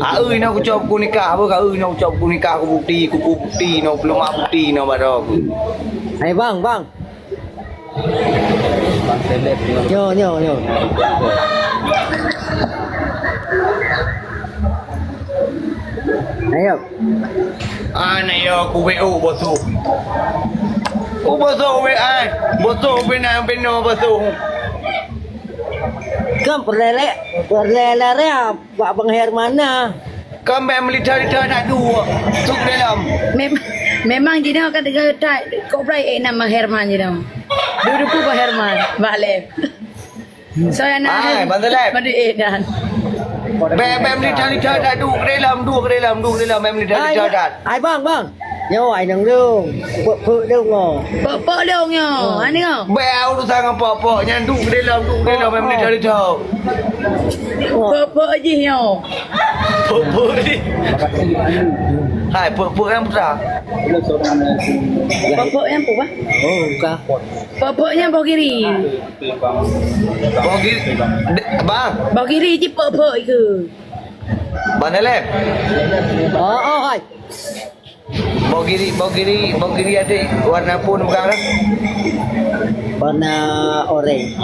nak ucap aku nikah apa kau nak ucap aku nikah aku bukti no belum mak bukti no baru aku. Hai bang. Nyo. Ayo. Ana yo aku WO bosu. Aku bosu WA. Bosu benar bosu. Kan perlele Pak Bang Hermana. Kami militer nak dua. Tuk dalam. Memang dia kata kau berai nama Herman je dah. Dulu pun Pak Herman, balik. So anak. Bandelep. Madu dan. Bem militer nak dua ke dalam bem militer dah. Ai bang. Nyo ai nang dong. Puk dong ngô. Pok dong yo. Ani kau. Bel tu sangat apa-apa nyandu ke dalam bem militer dah. Pok je yo. Puk ni. Hai puk yang putra. Pok yang apa? Oh, bukan. Poknya bau kiri. Bagi bang. Bau kiri je pok ke. Bandelep. Oh, hai. Bau kiri adik warna pun bukan kan? Warna oranye.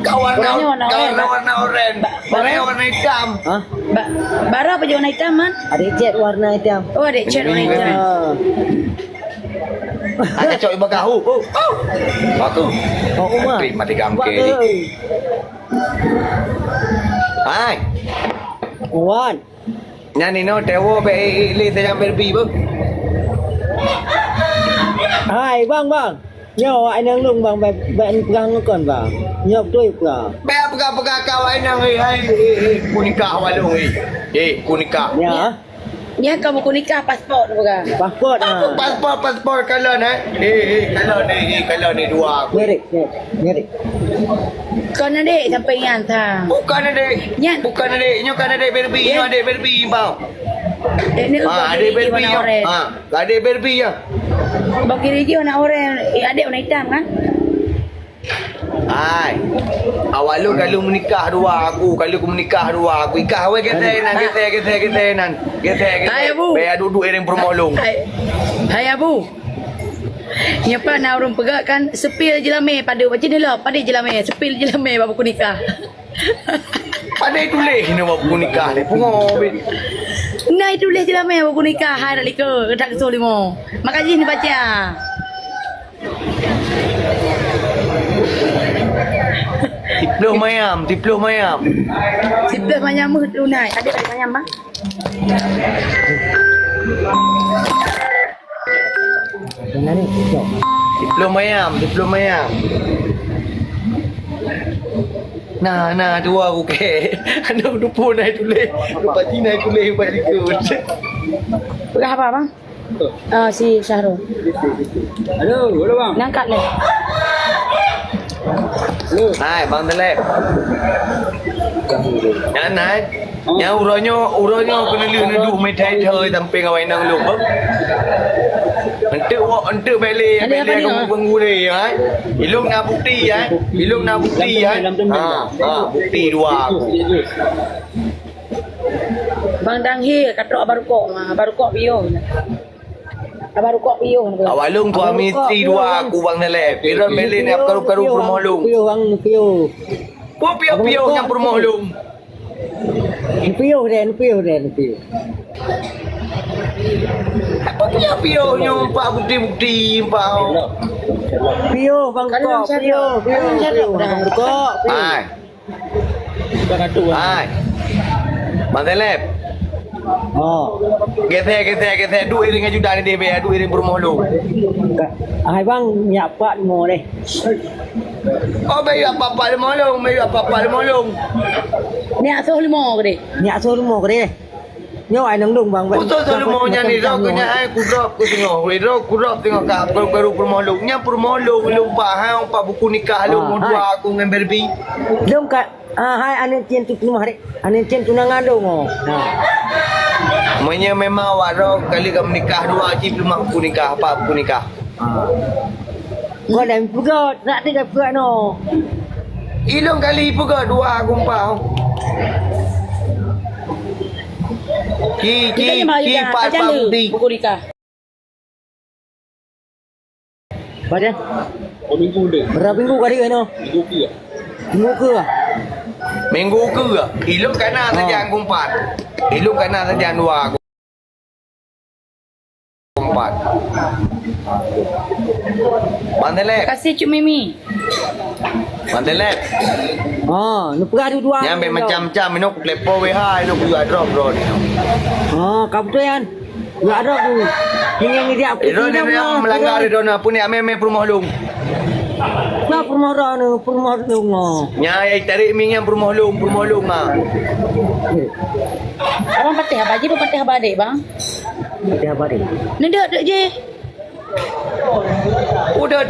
Warna oranye. Warna hitam. Hah? Baru apa je warna hitam man? Ada cat warna hitam. Oh ada cat warna hitam. Ada cok ibu kahu. Waktu. Oh, Umar. Mati gamke ni. Hai. Wan. Nyanyi no tewo be ile saya berbi bu. Hai bang. Nyo ai nang lung bang bạn pegang kon bang. Nyop tu ka. Be apa kau ai nang hai kunika walung kunika. Ya. Ya kamu kunikah pasport bukan? Pasport ah. Pasport kalau ni dua. Nyerik. Kau nanti sampai yang tang. Bukan adik. Bukan adik. Nyo kan adik berbi. Nyo adik berbi bau. Ini Adik berbi ya. Adik berbi ya. Bau kiri je warna oranye. Adik warna hitam kan? Hai. Awak lu kalau menikah dua aku, ikah we kita nan. Hai, Abu. Biar duduk yang permolong. Hai Abu. Nyapa nak orang pegak kan sepil je lame pada macam ni lah. Pada je lame, sepil je lame bapak aku nikah. Pada tulis ni bapak nikah ni. Pungo. Nah tulis je lame bapak aku nikah. Hai dak lika, tak kesol limo. Makasih ni baca. Tiploh mayam. Sebelah mayam tu naik. Ada mayam bang. Mana ni? Tiploh mayam. Nah dua aku ke. Anda lupa naik tulis. Lepas ni naik tulis balik ke. Pegah apa bang? Si Syahrul. Halo bang. Nangkat leh. Hai bang Telep. Jangan naik. Yang uronyo kena duduk metai thơi tamping awai nang lu. Ente beli kamu penggu ni hai. Ilung na bukti hai. Bukti dua aku. Bang Danghi katrok baru kok bio. Baru kok bio. Awak lung tu amiti dua aku bang Telep. Pira beli ni karu permolung. Pio bang pio. Pio yang permolung. Pio. Apa pio nyo empat bukti pau. Pio bang kok. Pio. Bang kok. Hai. Bang Telep. Oh. Kita duit dengan juta ni dia duit dengan permolong. Hai bang nyapa mo deh. Oh bayu apa-apa demolong. Ni asuh limo ke dek? Nyak so mo ke deh. Nyo ai nang dong bang. Kuto selalu nya ni rok nya ai kudrop ku tengok ka baru permolong. Nya permolong lupa ha empat buku nikah lu dua aku dengan berbi. Dong kat hai ane cien tu rumah dek. Ane cien tunangan dong. Menya memang warok kali kau menikah dua haji belum aku nikah apa aku nikah. Kau dah pergi tak ada pergi no. Ilong kali pergi dua aku empau. Ki pat Macam mana budi. buku nikah? Badan. Berapa minggu kali kan? Minggu ke? Minggu ke? Ilok kanan saja aku 4. Ilok kanan saja 2 aku 4. Bandelek. Kasih Cik Mimi. Bandelek. Nu perah dua. Nyampe macam-macam minok lepo we hai nok juga drop bro ni. Kamu tu yang ada tu. Yang dia apa? Ron yang melanggar don apa ni ame perumah long. Apa rumah dong. Nyai tarik ming yang perumah long ah. Abang patih apa je? Patih apa adik bang? Dia apa ni? Ni dek je. Udah.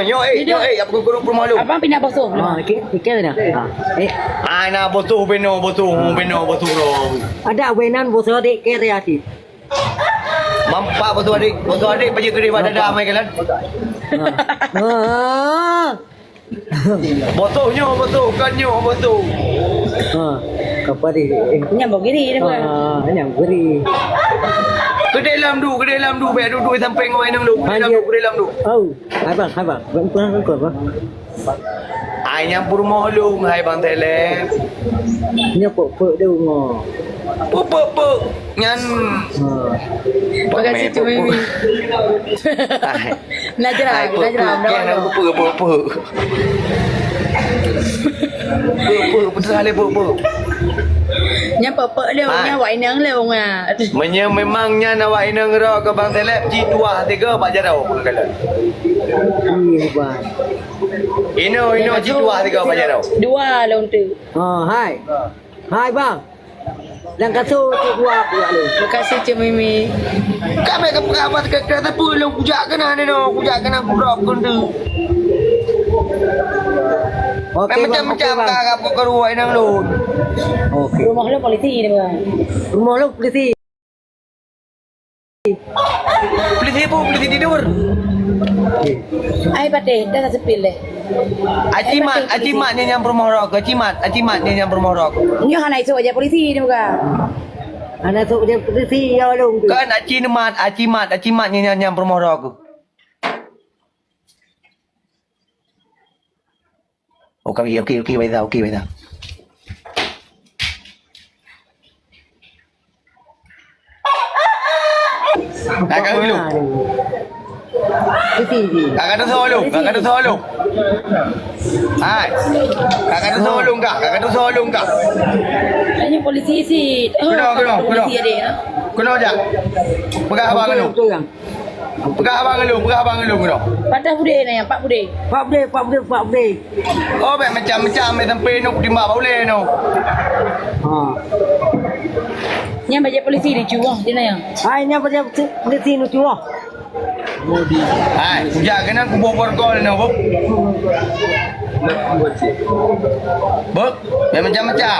Yo apa guru perumah long. Abang pindah basuh. Fikir dah. Nak botuh beno bro. Ada wenan bos adik ke reati. Mampak botuh adik baju gede pada dah mai kalan. Botuhnya kanyo botuh. Apa ni? Nyambung gini dia bang. Yang beri. Ke dalam du biar duduk sampai ngoi nang lu. Ke dalam du. Oh, hai bang. Bang pernah kau apa? Ai yang perumah long hai bang tele. Ni apa dia ngor. Pe nyan. Terima kasih Cik Mimi. Najrah. Kan aku pe. Betul hal pe. Nya pepek dia, nya wai nang le wong ah. Memangnya nawak inang ro ke bang telep ji 2 3 pak jarau pun kalan. Iya bang. Ino ji 2 3 pak jarau. 2 lawan tu. Hai bang. Dan kasut dua pula lu. Terima kasih Cik Mimi. Kami ke perawat ke kereta pulang kujak kena ni no. Kujak kena kurap kundu. Macam-macam kakak kau keruai nang lu. Okey. Rumah lu polisi dia bang. Rumah lu polisi. Polisi tidur. Ai patih dah sepil deh. Acimat ni yang rumah rok. Acimat ni yang rumah rok. Nyo hanai so aja polisi dia bang. Anak tu dia polisi ya lu. Kan acimat ni yang rumah rok. Okey bây giờ. Kakak dulu. Kakak tu solong. Hai. Kakak tu solong kak. Hanya polisi sih. Kena. Polisi ada. Kena aja. Pegang abang lu. Pegang abang lu kena. Patah bude na yang Pak Bude. Pak Bude. Oh, macam-macam sampai nok timbak boleh no. Yang baca polisi dia cuah dia na yang. Hai ni apa dia polisi nu cuah. Hai, kujak kena ku bobor kau no, Bob. Bob, macam-macam.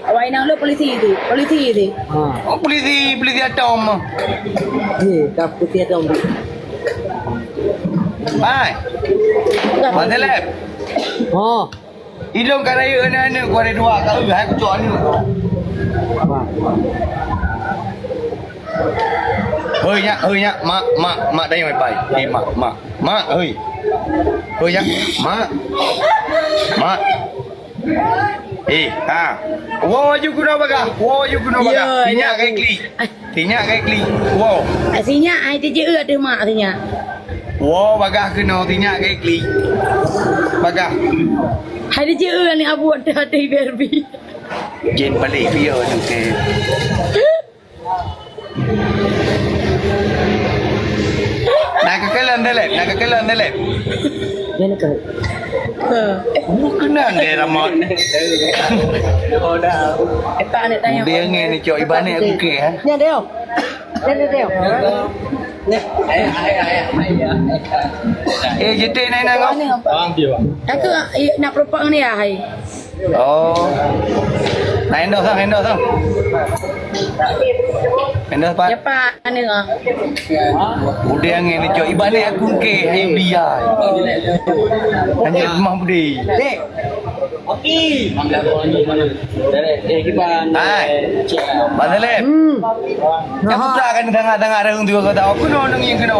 Awak nang lu polisi tu. Oh, polisi atom. Dah polisi atom. Hai. Mandelep. Ilong karaya ana kau ada 2 kau hai ku cuak ni. Hơi nhá, mạ đây mày bày. Đi mạ ơi. Hơi nhá, mạ. Wow, you guna baga. Tinya kai kli. Wow. Asinya ai tu je ada mak asinya. Wow, baga kena tinya kai kli. Baga. Hari je ni abu ada BRB. Jen balik dia tu ke. Nak kekelan delep. Jangan ke. Kena dia ramat. Tak nak tanya. Dia ni cok ibarat aku ke ha. Ni dia. Jetek naik kau. Aku nak perupak ni ah hai. Oh. Naik dah sang. Endah pak. Siapa ni ah? Udah ni cok ibarat aku ke hai dia. Hanya rumah budi. Dek. Okey. Padahal Hmm. Aku tak akan dengar-dengar orang tu kata aku nak yang kena.